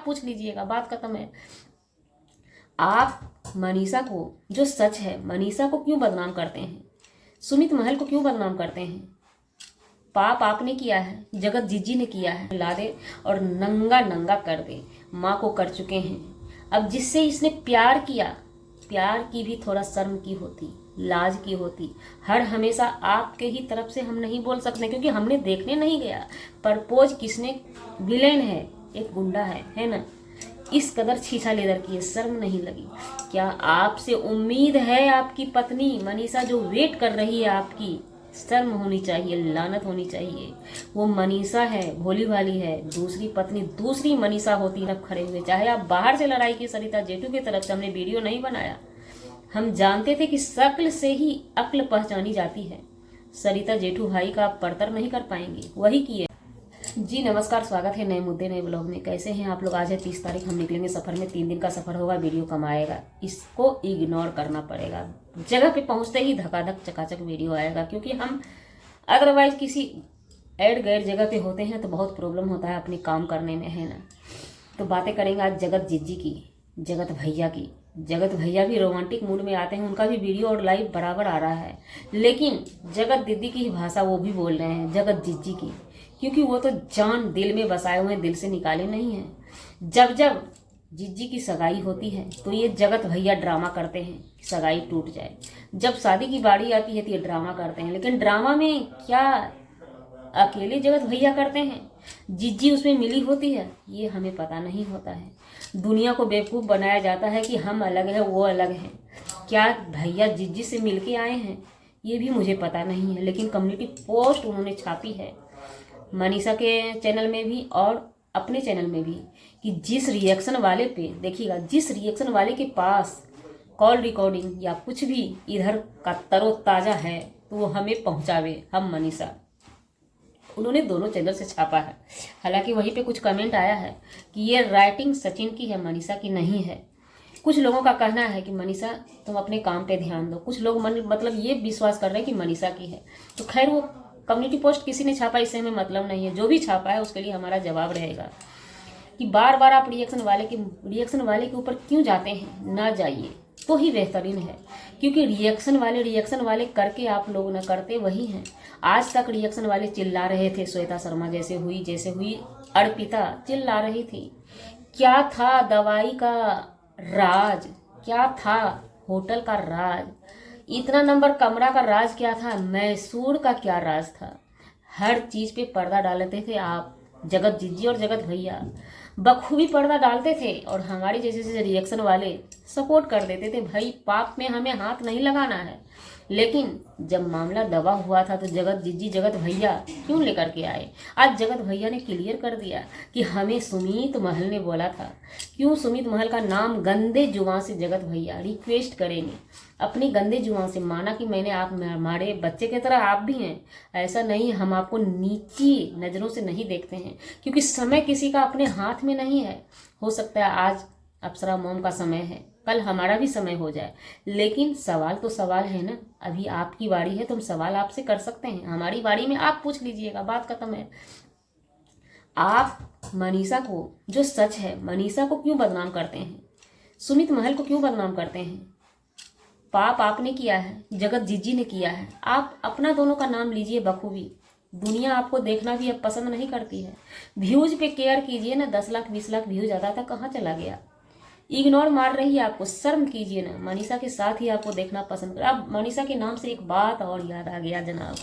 पूछ लीजिएगा, बात खत्म है। आप मनीषा को, जो सच है, मनीषा को क्यों बदनाम करते हैं? सुमित महल को क्यों बदनाम करते हैं? पाप आपने किया है, जगत जीजी ने किया है। ला दे और नंगा नंगा कर दे, माँ को कर चुके हैं। अब जिससे इसने प्यार किया, प्यार की भी थोड़ा शर्म की होती, लाज की होती। हर हमेशा आपके ही तरफ से हम नहीं बोल सकते, क्योंकि हमने देखने नहीं गया। प्रपोज किसने, विलेन है, एक गुंडा है ना। इस कदर छीछा लेदर की, शर्म नहीं लगी? क्या आपसे उम्मीद है आपकी पत्नी मनीषा जो वेट कर रही है आपकी? शर्म होनी चाहिए, लानत होनी चाहिए। वो मनीषा है, भोली भाली है, दूसरी पत्नी दूसरी मनीषा होती है। खड़े हुए, चाहे आप बाहर से लड़ाई की सरिता जेठू की तरफ से, हमने वीडियो नहीं बनाया। हम जानते थे कि शक्ल से ही अक्ल पहचानी जाती है। सरिता जेठू भाई का आप परतर नहीं कर पाएंगे, वही किए। जी नमस्कार, स्वागत है नए मुद्दे नए ब्लॉग में। कैसे हैं आप लोग? आज है 30 तारीख, हम निकलेंगे सफर में। 3 दिन का सफर होगा, वीडियो कम आएगा, इसको इग्नोर करना पड़ेगा। जगह पे पहुंचते ही धकाधक चकाचक वीडियो आएगा, क्योंकि हम अदरवाइज किसी ऐड गैर जगह पे होते हैं तो बहुत प्रॉब्लम होता है अपने काम करने में, है ना। तो बातें करेंगे आज जगत जीजी की, जगत भैया की। जगत भैया भी रोमांटिक मूड में आते हैं, उनका भी वीडियो और लाइव बराबर आ रहा है, लेकिन जगत दीदी की ही भाषा वो भी बोल रहे हैं, जगत जीजी की, क्योंकि वो तो जान दिल में बसाए हुए हैं, दिल से निकाले नहीं हैं। जब जब जीजी की सगाई होती है तो ये जगत भैया ड्रामा करते हैं कि सगाई टूट जाए। जब शादी की बारी आती है तो ये ड्रामा करते हैं, लेकिन ड्रामा में क्या अकेले जगत भैया करते हैं? जीजी उसमें मिली होती है, ये हमें पता नहीं होता है। दुनिया को बेवकूफ़ बनाया जाता है कि हम अलग है, वो अलग है। क्या भैया जीजी से मिलके आए हैं, ये भी मुझे पता नहीं है, लेकिन कम्युनिटी पोस्ट उन्होंने छापी है मनीषा के चैनल में भी और अपने चैनल में भी, कि जिस रिएक्शन वाले पे देखिएगा, जिस रिएक्शन वाले के पास कॉल रिकॉर्डिंग या कुछ भी इधर का तरोताज़ा है तो वो हमें पहुंचावे, हम मनीषा। उन्होंने दोनों चैनल से छापा है। हालांकि वहीं पे कुछ कमेंट आया है कि ये राइटिंग सचिन की है, मनीषा की नहीं है। कुछ लोगों का कहना है कि मनीषा तुम अपने काम पे ध्यान दो, कुछ लोग मतलब ये विश्वास कर रहे हैं कि मनीषा की है। तो खैर, वो कम्युनिटी पोस्ट किसी ने छापा, इससे हमें मतलब नहीं है। जो भी छापा है उसके लिए हमारा जवाब रहेगा कि बार बार आप रिएक्शन वाले के ऊपर क्यों जाते हैं? ना जाइए तो ही बेहतरीन है, क्योंकि रिएक्शन वाले करके आप लोग न करते वही हैं। आज तक रिएक्शन वाले चिल्ला रहे थे, श्वेता शर्मा जैसे हुई अर्पिता चिल्ला रही थी। क्या था दवाई का राज, क्या था होटल का राज, इतना नंबर कमरा का राज क्या था, मैसूर का क्या राज था? हर चीज पे पर्दा डालते थे आप, जगत जीजी और जगत भैया बखूबी पर्दा डालते थे, और हमारे जैसे रिएक्शन वाले सपोर्ट कर देते थे। भाई पाप में हमें हाथ नहीं लगाना है। लेकिन जब मामला दबा हुआ था तो जगत जीजी जगत भैया क्यों लेकर के आए? आज जगत भैया ने क्लियर कर दिया कि हमें सुमित महल ने बोला था। क्यों सुमित महल का नाम गंदे जुबान से जगत भैया रिक्वेस्ट करेंगे, अपनी गंदे जुबान से। माना कि मैंने आप हमारे बच्चे की तरह आप भी हैं, ऐसा नहीं, हम आपको नीची नज़रों से नहीं देखते हैं, क्योंकि समय किसी का अपने हाथ में नहीं है। हो सकता है आज अप्सरा मोम का समय है, कल हमारा भी समय हो जाए, लेकिन सवाल तो सवाल है ना। अभी आपकी बारी है तो हम सवाल आपसे कर सकते हैं, हमारी बारी में आप पूछ लीजिएगा, बात खत्म है। आप मनीषा को, जो सच है, मनीषा को क्यों बदनाम करते हैं? सुमित महल को क्यों बदनाम करते हैं? पाप आपने किया है, जगत जीजी ने किया है। आप अपना दोनों का नाम लीजिए बखूबी। दुनिया आपको देखना भी अब पसंद नहीं करती है। व्यूज पे केयर कीजिए ना। 10 लाख 20 लाख व्यूज आता था, कहाँ चला गया? इग्नोर मार रही है आपको, शर्म कीजिए ना। मनीषा के साथ ही आपको देखना पसंद कर। अब मनीषा के नाम से एक बात और याद आ गया जनाब,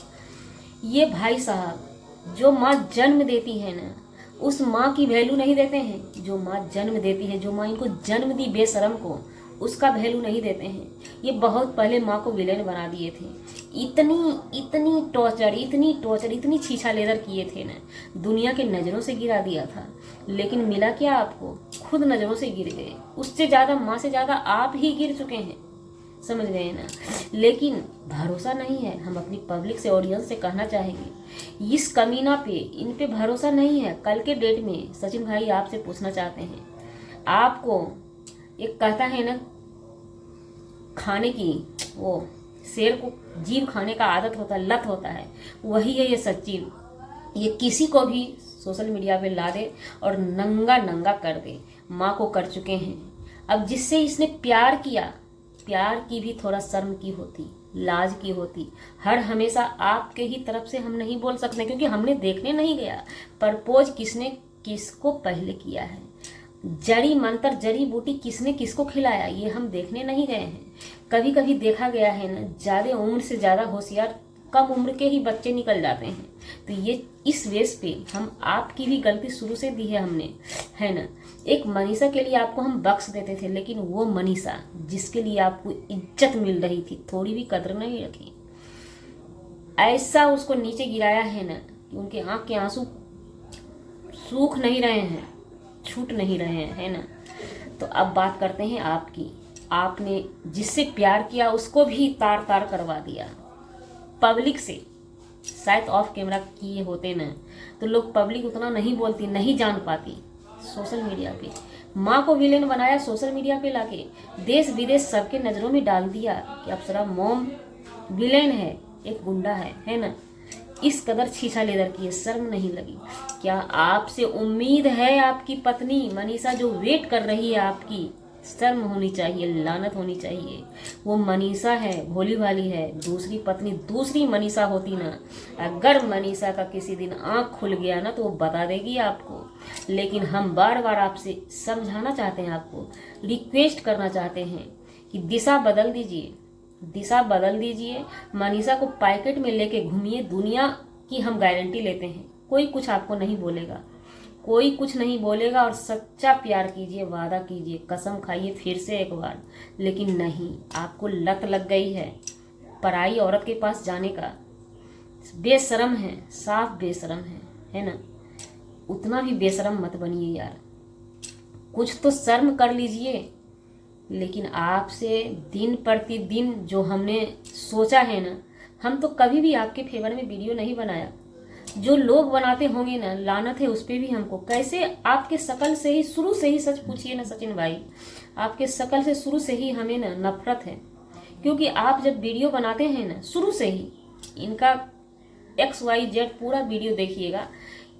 ये भाई साहब जो माँ जन्म देती है ना, उस माँ की वैल्यू नहीं देते हैं। जो माँ जन्म देती है, जो माँ इनको जन्म दी बेशरम को, उसका वैल्यू नहीं देते हैं। ये बहुत पहले माँ को विलेन बना दिए थे। इतनी टॉर्चर, इतनी छीछा लेदर किए थे ना, दुनिया के नज़रों से गिरा दिया था। लेकिन मिला क्या आपको? खुद नज़रों से गिर गए। उससे ज़्यादा, माँ से ज़्यादा आप ही गिर चुके हैं, समझ गए ना। लेकिन भरोसा नहीं है। हम अपनी पब्लिक से, ऑडियंस से कहना चाहेंगे, इस कमीना पे, इन पे भरोसा नहीं है। कल के डेट में सचिन भाई आपसे पूछना चाहते हैं, आपको एक कहता है ना खाने की, वो शेर को जीव खाने का आदत होता है, लत होता है, वही है ये सच्ची। ये किसी को भी सोशल मीडिया पे ला दे और नंगा नंगा कर दे। माँ को कर चुके हैं। अब जिससे इसने प्यार किया, प्यार की भी थोड़ा शर्म की होती, लाज की होती। हर हमेशा आपके ही तरफ से हम नहीं बोल सकते, क्योंकि हमने देखने नहीं गया प्रपोज किसने किसको पहले किया है, जड़ी मंत्र जड़ी बूटी किसने किसको खिलाया, ये हम देखने नहीं गए हैं। कभी कभी देखा गया है ना, ज़्यादा उम्र से ज़्यादा होशियार कम उम्र के ही बच्चे निकल जाते हैं। तो ये इस वेस पे हम आपकी भी गलती शुरू से दी है हमने, है ना। एक मनीषा के लिए आपको हम बख्श देते थे, लेकिन वो मनीषा जिसके लिए आपको इज्जत मिल रही थी, थोड़ी भी कदर नहीं रखी। ऐसा उसको नीचे गिराया है ना कि उनके आंख के आंसू सूख नहीं रहे हैं, छूट नहीं रहे हैं, है ना। तो अब बात करते हैं आपकी। आपने जिससे प्यार किया उसको भी तार तार करवा दिया पब्लिक से। शायद ऑफ कैमरा किए होते ना तो लोग पब्लिक उतना नहीं बोलती, नहीं जान पाती। सोशल मीडिया पे माँ को विलेन बनाया, सोशल मीडिया पे लाके देश विदेश सबके नज़रों में डाल दिया कि अप्सरा मॉम विलेन है, एक गुंडा है ना। इस कदर छीछा लेदर की, शर्म नहीं लगी? क्या आपसे उम्मीद है आपकी पत्नी मनीषा जो वेट कर रही है आपकी? शर्म होनी चाहिए, लानत होनी चाहिए। वो मनीषा है, भोली भाली है। दूसरी पत्नी दूसरी मनीषा होती ना, अगर मनीषा का किसी दिन आँख खुल गया ना तो वो बता देगी आपको। लेकिन हम बार बार आपसे समझाना चाहते हैं, आपको रिक्वेस्ट करना चाहते हैं कि दिशा बदल दीजिए, दिशा बदल दीजिए। मनीषा को पैकेट में लेके घूमिए, दुनिया की हम गारंटी लेते हैं, कोई कुछ आपको नहीं बोलेगा, कोई कुछ नहीं बोलेगा। और सच्चा प्यार कीजिए, वादा कीजिए, कसम खाइए फिर से एक बार। लेकिन नहीं, आपको लत लग गई है पराई औरत के पास जाने का। बेशरम है, साफ बेशरम है ना। उतना भी बेशरम मत बनिए यार, कुछ तो शर्म कर लीजिए। लेकिन आपसे दिन प्रतिदिन जो हमने सोचा है ना, हम तो कभी भी आपके फेवर में वीडियो नहीं बनाया। जो लोग बनाते होंगे ना, लानत है उस पर भी हमको। कैसे आपके शकल से ही, शुरू से ही, सच पूछिए ना सचिन भाई, आपके शकल से शुरू से ही हमें ना नफरत है। क्योंकि आप जब वीडियो बनाते हैं ना, शुरू से ही इनका XYZ पूरा वीडियो देखिएगा,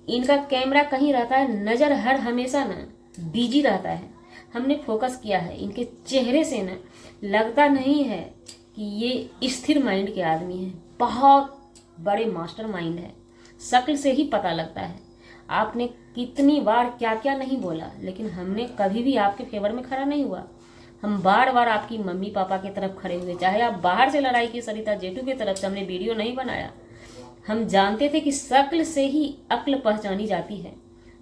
इनका कैमरा कहीं रहता है, नज़र हर हमेशा ना बिजी रहता है। हमने फोकस किया है, इनके चेहरे से ना लगता नहीं है कि ये स्थिर माइंड के आदमी हैं, बहुत बड़े मास्टर माइंड है। शक्ल से ही पता लगता है। आपने कितनी बार क्या क्या नहीं बोला, लेकिन हमने कभी भी आपके फेवर में खड़ा नहीं हुआ। हम बार बार आपकी मम्मी पापा की तरफ खड़े हुए, चाहे आप बाहर से लड़ाई की सरिता जेठू की तरफ से हमने वीडियो नहीं बनाया। हम जानते थे कि शक्ल से ही अक्ल पहचानी जाती है।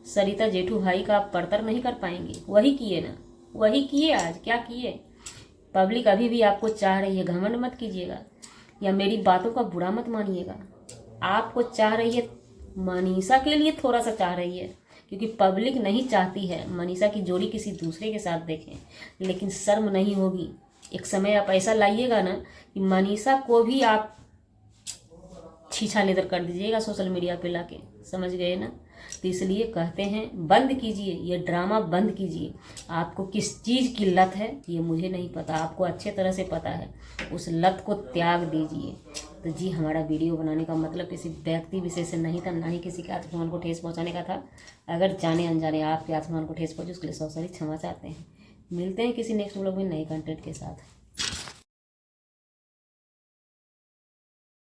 सरिता जेठू भाई का आप परतर नहीं कर पाएंगे। वही किए ना, वही किए। आज क्या किए? पब्लिक अभी भी आपको चाह रही है, घमंड मत कीजिएगा या मेरी बातों का बुरा मत मानिएगा। आपको चाह रही है, मनीषा के लिए थोड़ा सा चाह रही है, क्योंकि पब्लिक नहीं चाहती है मनीषा की जोड़ी किसी दूसरे के साथ देखें। लेकिन शर्म नहीं होगी। एक समय आप ऐसा लाइएगा ना कि मनीषा को भी आप छीछा लेदर कर दीजिएगा सोशल मीडिया पे लाके, समझ गए ना। तो इसलिए कहते हैं बंद कीजिए, ये ड्रामा बंद कीजिए। आपको किस चीज़ की लत है ये मुझे नहीं पता, आपको अच्छे तरह से पता है। उस लत को त्याग दीजिए। तो जी, हमारा वीडियो बनाने का मतलब किसी व्यक्ति विशेष से नहीं था, ना ही किसी के आत्मान को ठेस पहुंचाने का था। अगर जाने अनजाने आपके आत्मान को ठेस पहुंचे उसके लिए सॉरी, क्षमा चाहते हैं। मिलते हैं किसी नेक्स्ट व्लॉग में नए कंटेंट के साथ।